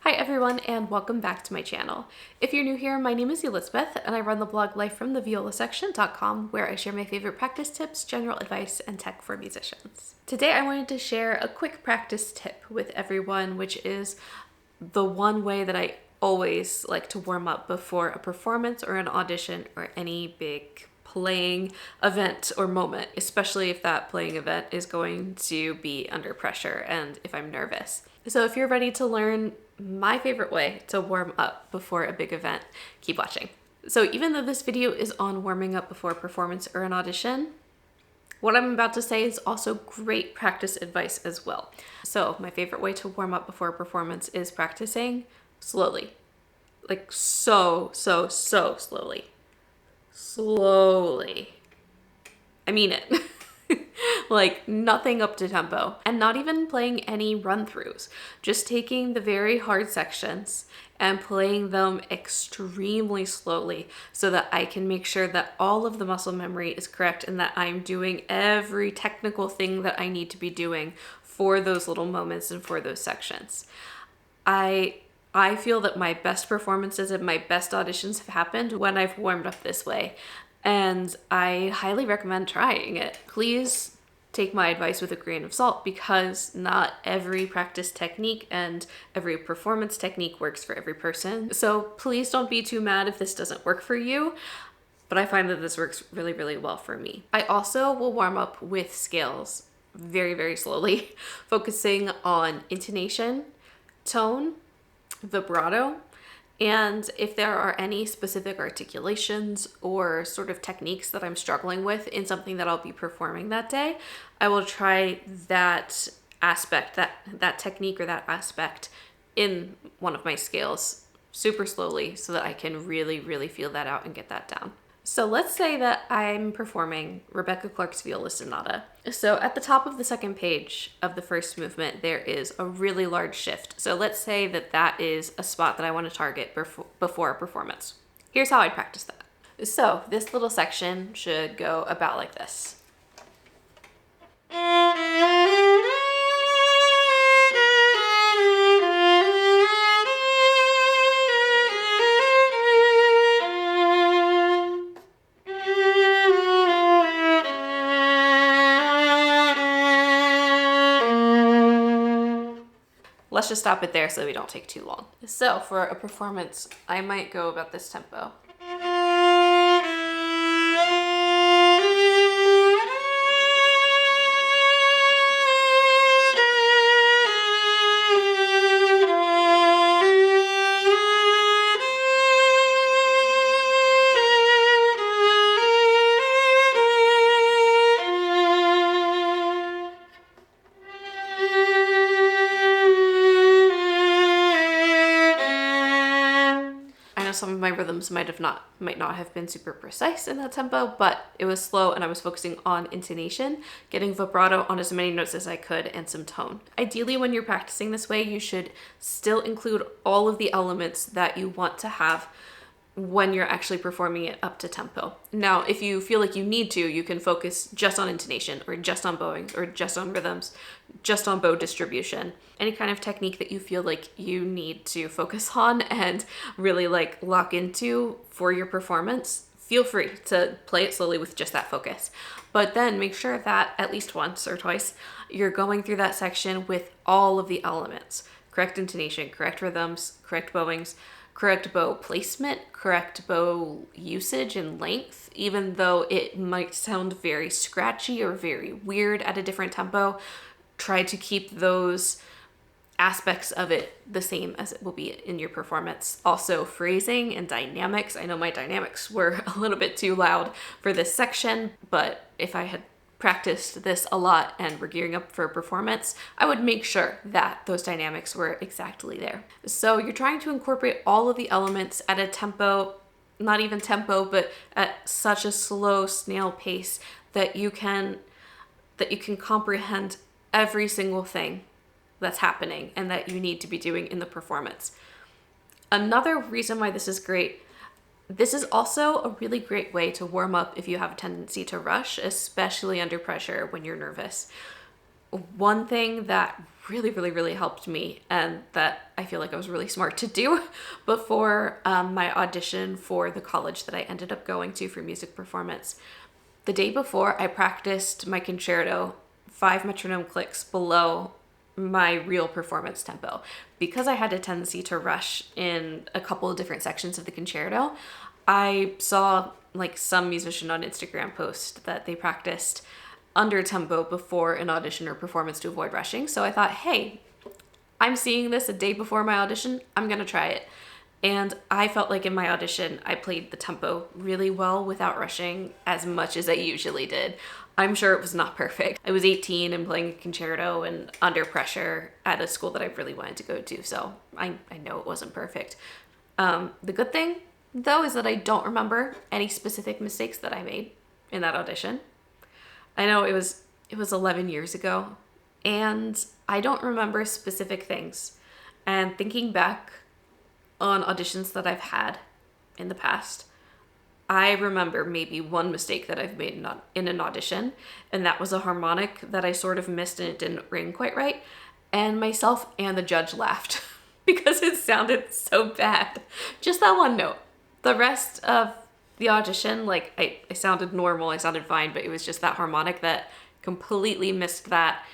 Hi everyone and welcome back to my channel. If you're new here, my name is Elizabeth and I run the blog lifefromtheviolasection.com where I share my favorite practice tips, general advice, and tech for musicians. Today I wanted to share a quick practice tip with everyone, which is the one way that I always like to warm up before a performance or an audition or any big playing event or moment, especially if that playing event is going to be under pressure and if I'm nervous. So if you're ready to learn my favorite way to warm up before a big event, keep watching. So even though this video is on warming up before a performance or an audition, what I'm about to say is also great practice advice as well. So my favorite way to warm up before a performance is practicing slowly. Like so slowly. Slowly. I mean it. Like nothing up to tempo, and not even playing any run-throughs, just taking the very hard sections and playing them extremely slowly so that I can make sure that all of the muscle memory is correct and that I'm doing every technical thing that I need to be doing for those little moments and for those sections. I feel that my best performances and my best auditions have happened when I've warmed up this way, and I highly recommend trying it. Please take my advice with a grain of salt because not every practice technique and every performance technique works for every person. So please don't be too mad if this doesn't work for you, but I find that this works really well for me. I also will warm up with scales very slowly, focusing on intonation, tone, vibrato, and if there are any specific articulations or sort of techniques that I'm struggling with in something that I'll be performing that day, I will try that aspect, that technique or that aspect in one of my scales super slowly so that I can really feel that out and get that down. So let's say that I'm performing Rebecca Clark's Viola Sonata. So at the top of the second page of the first movement, there is a really large shift. So let's say that that is a spot that I want to target before a performance. Here's how I practice that. So this little section should go about like this. Let's just stop it there so we don't take too long. So for a performance, I might go about this tempo. Some of my rhythms might not have been super precise in that tempo, but it was slow and I was focusing on intonation, getting vibrato on as many notes as I could, and some tone. Ideally, when you're practicing this way, you should still include all of the elements that you want to have when you're actually performing it up to tempo. Now, if you feel like you need to, you can focus just on intonation or just on bowing or just on rhythms, just on bow distribution. Any kind of technique that you feel like you need to focus on and really like lock into for your performance, feel free to play it slowly with just that focus. But then make sure that at least once or twice, you're going through that section with all of the elements. Correct intonation, correct rhythms, correct bowings, correct bow placement, correct bow usage and length, even though it might sound very scratchy or very weird at a different tempo. Try to keep those aspects of it the same as it will be in your performance. Also phrasing and dynamics. I know my dynamics were a little bit too loud for this section, but if I had practiced this a lot and were gearing up for a performance, I would make sure that those dynamics were exactly there. So you're trying to incorporate all of the elements at a tempo, not even tempo, but at such a slow snail pace that you can comprehend every single thing that's happening and that you need to be doing in the performance. Another reason why this is great, this is also a really great way to warm up if you have a tendency to rush, especially under pressure when you're nervous. One thing that really, really, really helped me, and that I feel like I was really smart to do before my audition for the college that I ended up going to for music performance. The day before, I practiced my concerto 5 metronome clicks below my real performance tempo. Because I had a tendency to rush in a couple of different sections of the concerto, I saw like some musician on Instagram post that they practiced under tempo before an audition or performance to avoid rushing. So I thought, hey, I'm seeing this a day before my audition, I'm gonna try it. And I felt like in my audition, I played the tempo really well without rushing as much as I usually did. I'm sure it was not perfect. I was 18 and playing a concerto and under pressure at a school that I really wanted to go to, so I know it wasn't perfect. The good thing, though, is that I don't remember any specific mistakes that I made in that audition. I know it was 11 years ago, and I don't remember specific things. And thinking back on auditions that I've had in the past, I remember maybe one mistake that I've made in an audition, and that was a harmonic that I sort of missed and it didn't ring quite right. And myself and the judge laughed because it sounded so bad. Just that one note. The rest of the audition, like I sounded normal, I sounded fine, but it was just that harmonic that completely missed that.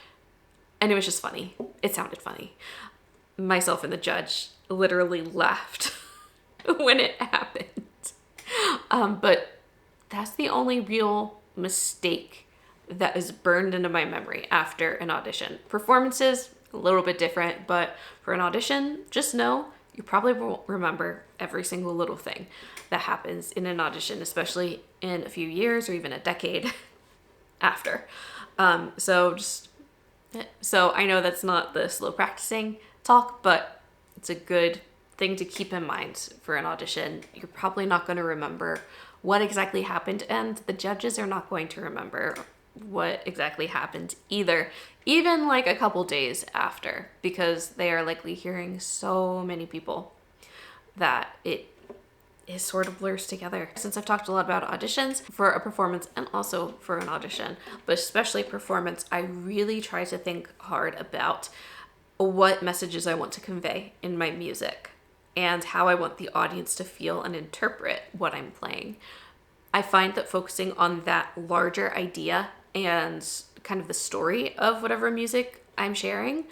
And it was just funny. It sounded funny. Myself and the judge literally laughed when it happened. But that's the only real mistake that is burned into my memory after an audition. Performances, a little bit different, but for an audition, just know you probably won't remember every single little thing that happens in an audition, especially in a few years or even a decade after. So I know that's not the slow practicing talk, but it's a good thing to keep in mind for an audition. You're probably not going to remember what exactly happened, and the judges are not going to remember what exactly happened either, even like a couple days after, because they are likely hearing so many people that it sort of blurs together. Since I've talked a lot about auditions for a performance and also for an audition, but especially performance, I really try to think hard about what messages I want to convey in my music and how I want the audience to feel and interpret what I'm playing. I find that focusing on that larger idea and kind of the story of whatever music I'm sharing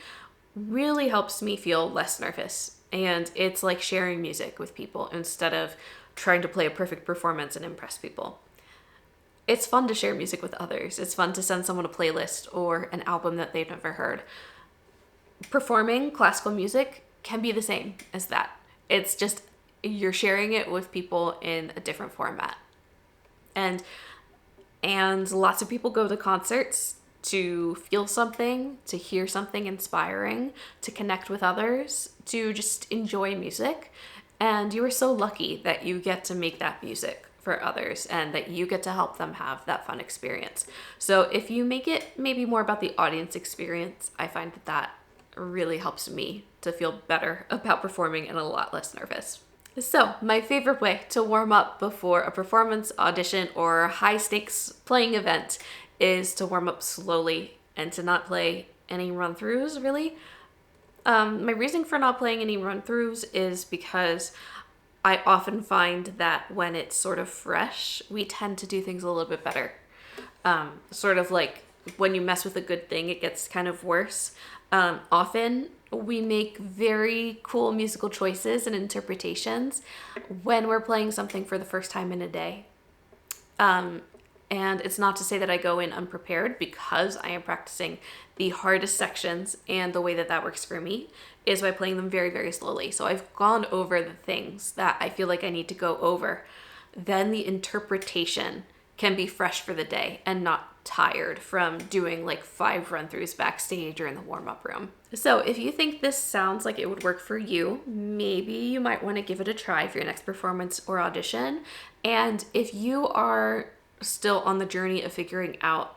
really helps me feel less nervous. And it's like sharing music with people instead of trying to play a perfect performance and impress people. It's fun to share music with others. It's fun to send someone a playlist or an album that they've never heard. Performing classical music can be the same as that. It's just you're sharing it with people in a different format. And lots of people go to concerts to feel something, to hear something inspiring, to connect with others, to just enjoy music. And you are so lucky that you get to make that music for others and that you get to help them have that fun experience. So if you make it maybe more about the audience experience, I find that really helps me to feel better about performing and a lot less nervous. So my favorite way to warm up before a performance, audition, or high stakes playing event is to warm up slowly and to not play any run-throughs, really. My reason for not playing any run-throughs is because I often find that when it's sort of fresh, we tend to do things a little bit better. Sort of like when you mess with a good thing, it gets kind of worse. Often we make very cool musical choices and interpretations when we're playing something for the first time in a day. And it's not to say that I go in unprepared, because I am practicing the hardest sections, and the way that that works for me is by playing them very, very slowly. So I've gone over the things that I feel like I need to go over. Then the interpretation can be fresh for the day and not tired from doing like 5 run-throughs backstage or in the warm-up room. So if you think this sounds like it would work for you, maybe you might want to give it a try for your next performance or audition. And if you are still on the journey of figuring out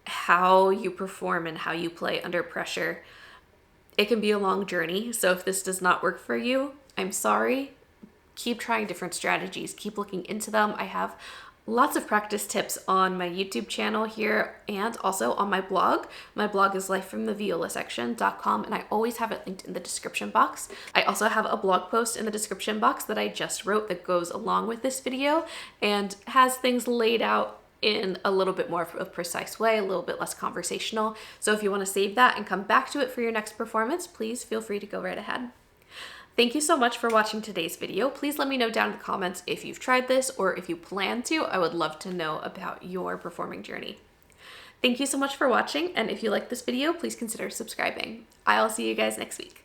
how you perform and how you play under pressure, it can be a long journey. So if this does not work for you, I'm sorry. Keep trying different strategies. Keep looking into them. I have lots of practice tips on my YouTube channel here and also on my blog. My blog is lifefromtheviolasection.com, and I always have it linked in the description box. I also have a blog post in the description box that I just wrote that goes along with this video and has things laid out in a little bit more of a precise way, a little bit less conversational. So if you want to save that and come back to it for your next performance, please feel free to go right ahead. Thank you so much for watching today's video. Please let me know down in the comments if you've tried this or if you plan to. I would love to know about your performing journey. Thank you so much for watching, and if you like this video, please consider subscribing. I'll see you guys next week.